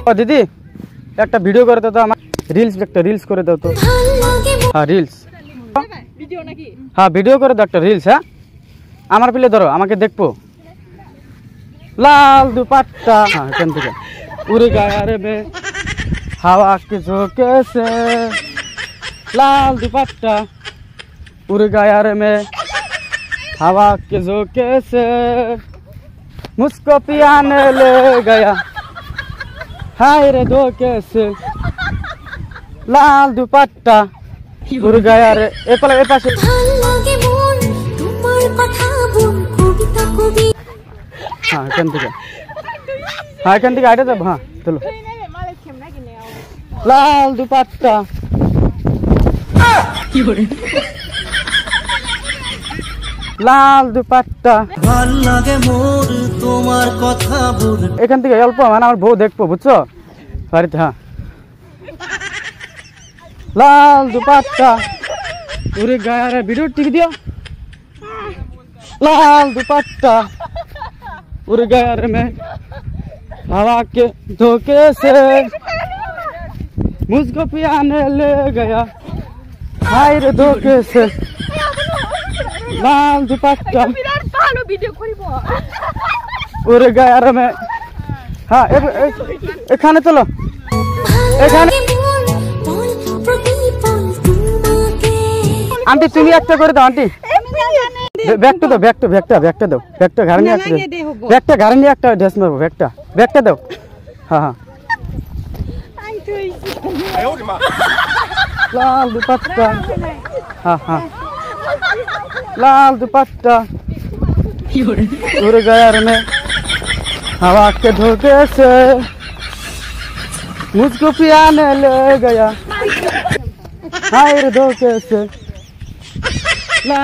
दीदी एक भिडियो करे तो रिल्स एक रिल्स करे दो तो हाँ रिल्स हाँ भिडियो करे दो एक रिल्स हाँ आमार पिले धरो आमाके देखबो लाल दुपट्टा हाँ एखान थेके उड़े गाया रे बे हवा के झोंके से लाल दुपट्टा उड़ गया रे मैं हवा के झोंके से मुझको पियाने ले गया हाय रे धोखे से लाल दुपट्टा उड़ गया रे ए पाशे हाँ एखान थेके आइटे जाब हाँ चलो लाल दुपट्टा लाल दुपट्टा ভাল লাগে মোর তোমার কথা বলে এখান থেকে অল্প মানে আমার বউ দেখবো বুঝছো বাড়িতে হ্যাঁ লাল दुपट्टा উড়ে গায়া রে ভিডিও টিক দিও लाल दुपट्टा उड़ गया रे मैं हवा के धोखे से मुझको पियाने ले गया हाय रे धोखे से लाल दुपट्टा उड़ गया रे मैं हाँ एखाने चलो एखाने आंटी तुम एक करे दो आंटी बैगटा दो बैगटा दो घर में बैगटा घर में एक ड्रेस मारबो बैगटा दो हाँ हाँ लाल दुपट्टा हाँ हाँ लाल दुपट्टा उड़ गया रे मैं हवा के धोखे से मुझको पियाने ले गया हाय रे धोखे से